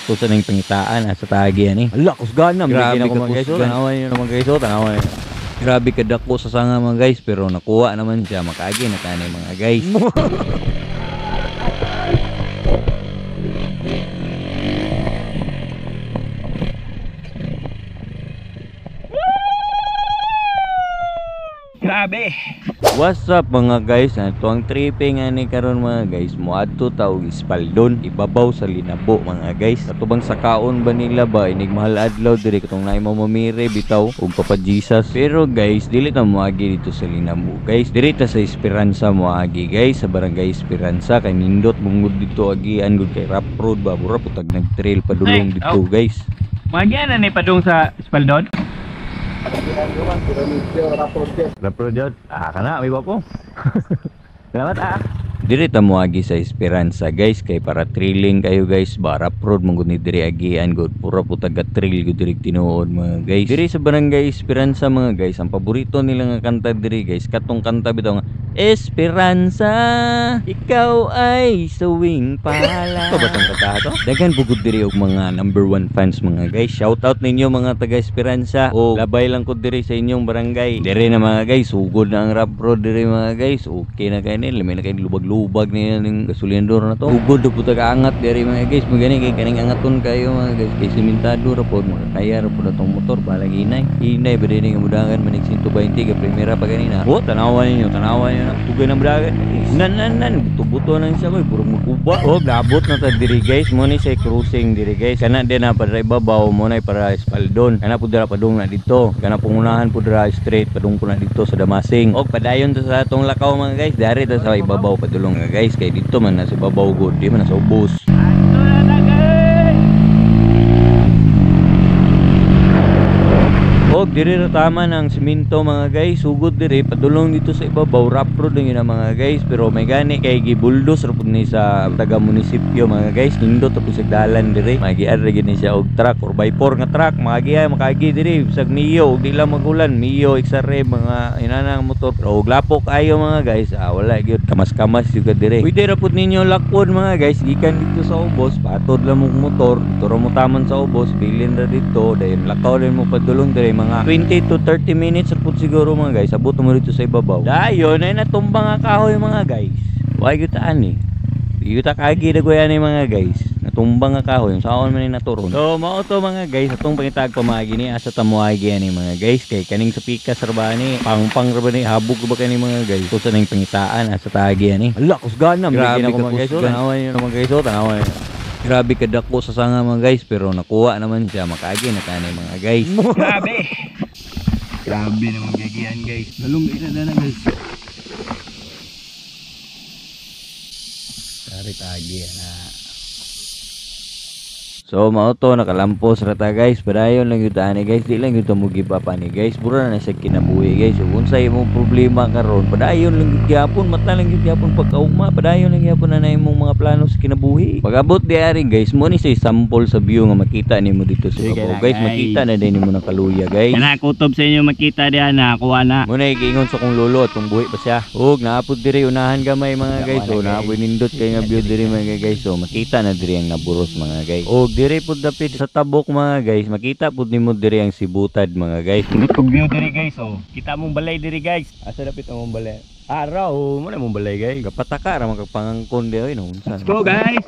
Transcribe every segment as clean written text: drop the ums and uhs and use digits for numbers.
sakto sa nang pangitaan sa tagi ani. Ala kusgan na grabe ka mga guys. Tanawan niyo naman guys, tanawan. Grabe ka dako sa sanga mga guys, pero nakuha naman siya makaagi na kanay mga guys. Grabe. What's up mga guys? Ito ang tripping ani karon mga guys. Moadto ta og Espaldon, ibabaw sa Linabo mga guys. Katubang sa kaon ba nila ba inig mahal adlaw diri katong naay mamamire bitaw og Papa Jesus. Pero guys, dili ta moagi dito sa Linabo guys. Diri ta sa Esperanza moagi guys, sa Barangay Esperanza kay nindot bungod dito agian gud kay Rap Road ba bura putag nag-trail padulong dito guys. Magyan na ni padung sa Espaldon. Rapro Jod. Kana may po. Salamat Diri ta moagi sa Esperanza guys kay para trailing kayo guys ba road mangud ni diri agian gud pura po taga trail gud diri tinuod mga guys. Diri sa Barangay Esperanza mga guys, ang paborito nila nga kanta diri guys, katong kanta bitaw nga Esperanza, ikaw ay sawing pala. Ito ba tong kanta to? Dagan bugod diri og mga number 1 fans mga guys. Shout out ninyo mga taga Esperanza. O labay lang ko diri sa inyong barangay. Diri na mga guys, sugod na ang rap road diri mga guys. Okay na kay nila, may na kay lubag niya ng gasolindor na to. Ugod na po taga-angat dari mga guys. Magani kay kaning angaton kayo mga guys. Kay simentado ra po mga kaya ra po na tong motor balang hinay. Hinay ba din nga mudangan manig 120 ka primera pa ganina. Oh, tanawan niyo na. Tugay na mudangan. Nan buto-buto nang siya koy puro magkuba. Oh, labot na ta diri guys. Mo ni say cruising diri guys. Kana din na para ibabaw mo na para Espaldon. Kana pud dira padung na dito. Kana pungunahan pud dira straight padung ko na dito sa Damasing. Og padayon ta sa atong lakaw mga guys. Dari ta sa ibabaw padulong nga guys kay dito man na sa babaw god di man na sa ubos. Og diri ra tama ng simento mga guys, sugod diri padulong dito sa ibabaw rap road yun mga guys, pero may gani kay gibuldos ra pud ni sa taga munisipyo mga guys, nindot tapos sa dalan diri magiar ra gid ni siya og truck 4x4 nga truck makagi diri bisag Mio og di lang magulan Mio XRM mga inanang motor og lapok ayo mga guys. Wala gyud kamas-kamas juga diri. Pwede ra pud ninyo lakwon mga guys gikan dito sa ubos, patod lang mo motor dito ra mo tamon sa ubos, bilin ra dito dayon lakaw din mo padulong diri mga 20 to 30 minutes ra pud siguro mga guys. Abot mo dito sa ibabaw. Dayon ay natumbang nga kahoy mga guys. Wa gyud ta ani. Yuta kagi dagoy ani mga guys. Natumbang nga kahoy saon man ni naturon. So mao to mga guys, atong pangitag pamagi ni asa ta moagi ani mga guys kay kaning sa pikas ra ba ni pang ra ba ni habog ba kani mga guys. So sa ning pangitaan asa tagi ani. Ala kusgan na grabe ko mga guys. Tanawan niyo naman guys, tanawan. Grabe ka dako sa sanga mga guys, pero nakuha naman siya makaagi na kanay mga guys. Grabe. Grabe naman gagian guys. Lalong na guys. Tarik agi na. So mao to nakalampos ra ta guys. Padayon lang gyud ani guys, di lang gyud mo give up ani guys. Bura na sa kinabuhi guys. So unsay imong problema karon, padayon lang gyud gyapon, mata lang gyud gyapon pagkaugma, padayon lang gyapon na imong mga plano sa kinabuhi. Pag-abot di ari guys, mo ni say sample sa view nga makita nimo dito sa ibabaw guys. Makita na din nimo nakaluya guys. Kana kutob sa inyo makita diha na kuha na. Mo na giingon sa kong lolo atong buhi pa siya. Og naapod diri unahan gamay mga guys. So naapoy nindot kay nga view diri mga guys. So makita na diri ang naburos mga guys. Og diri pud dapit sa tabok mga guys, makita pud nimo diri ang Sibutad mga guys. Kung view diri guys, oh. Kita mong balay diri guys. Asa dapit ang balay? Araw, mo na mong balay guys. Kapataka ra magpangangkon di oy no. Let's go guys.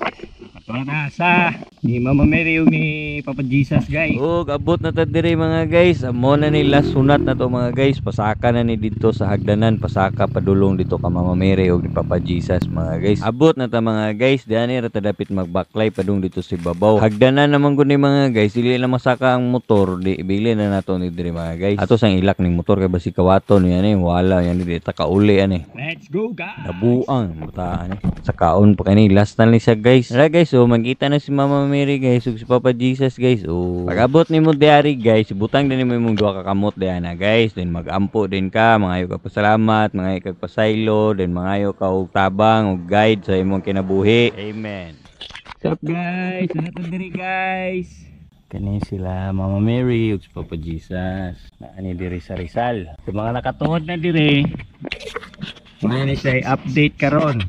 Ito na sa ni Mama Mary ug ni Papa Jesus guys. Og abot na ta diri mga guys. Amo na ni last sunat na to mga guys. Pasaka na ni dito sa hagdanan, pasaka padulong dito ka Mama Mary ug ni Papa Jesus mga guys. Abot na ta mga guys. Diani ra ta dapit magbaklay padung dito sa ibabaw. Hagdanan naman gud ni mga guys. Dili na masaka ang motor, di bili na nato ni diri mga guys. Ato sang ilak ning motor kay basi kawaton yan wala yan di ta kauli ani. Let's go guys. Nabuang butaan sa kaon pa kani last na ni siya guys. Ra guys, so magkita na si Mama Mary guys ug si Papa Jesus guys. Oh, pag-abot nimo diari guys, butang din nimo imong duha ka kamot diha na guys. Then mag-ampo din ka, mangayo ka pasalamat, mangayo ka pasaylo, then mangayo ka og tabang og guide sa imong kinabuhi. Amen. What's up guys? Ano diri guys? Kani sila Mama Mary ug si Papa Jesus. Naani diri sa Rizal. Sa mga nakatuod na diri, may siya update karon.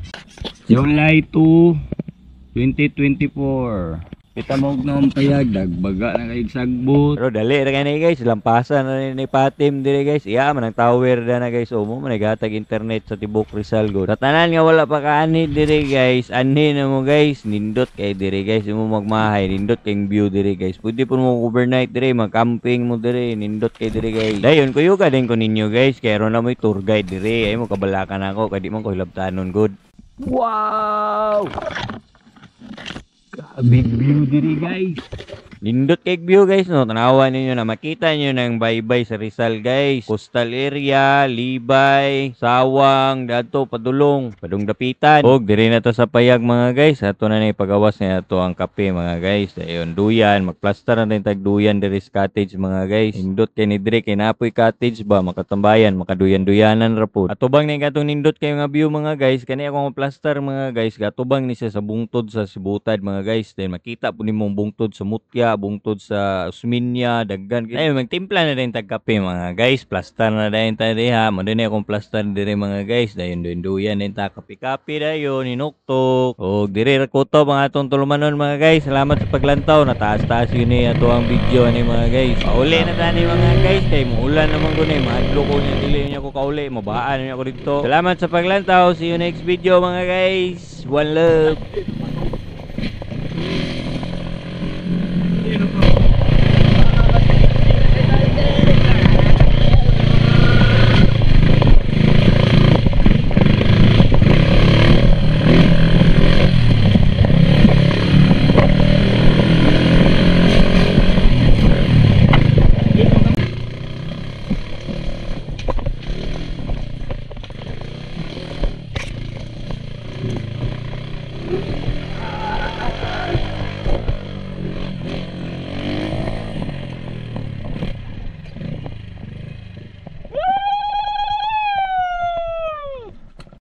July 2, 2024. Kita mo og payag dagbaga na kay sagbot. Pero dali ra kani guys, lampasan na ni Patim dire guys. Iya man ang tower da na guys. O mo man naghatag internet sa tibok Rizal god. Sa tanan nga wala pa kaani dire guys. Anhi na mo guys, nindot kay dire guys. Imo magmahay, nindot kay view dire guys. Pwede po mo overnight dire, mag-camping mo dire, nindot kay dire guys. Dayon ko yuga din ko ninyo guys. Kay ron na mo tour guide dire. Ay mo kabalakan ako kay di man ko hilabtanon god. Wow! Big view diri guys. Nindot kay view guys no, tanawa ninyo na makita niyo ng baybay sa Rizal guys. Coastal area, Libay, Sawang, dato padulong, padung dapitan. Og diri na to sa payag mga guys. Ato na ni pagawas na ato ang kape mga guys. Dayon duyan, magplaster na din tag duyan diri sa cottage mga guys. Nindot kay ni diri kay napoy cottage ba makatambayan, makaduyan-duyanan ra pud. Atubang ni katong nindot kay nga view mga guys. Kani akong plaster mga guys, gatubang ni siya sa bungtod sa Sibutad mga guys. Then makita po nimong bungtod sa Mutya, bungtod sa Usminya, daggan. Ay magtimpla na din tag kape mga guys. Plaster na din ta diha. Mo din akong plaster diri mga guys. Dayon duyan din ta kape-kape dayon inuktok. Og diri ra kuto mga atong tulumanon mga guys. Salamat sa paglantaw. Nataas-taas yun ni ato ang video ni mga guys. Pauli na tani mga guys kay muulan naman ko ni mahadlo ko niya dili niya ko kauli. Mabaan niya ko dito. Salamat sa paglantaw. See you next video mga guys. One love.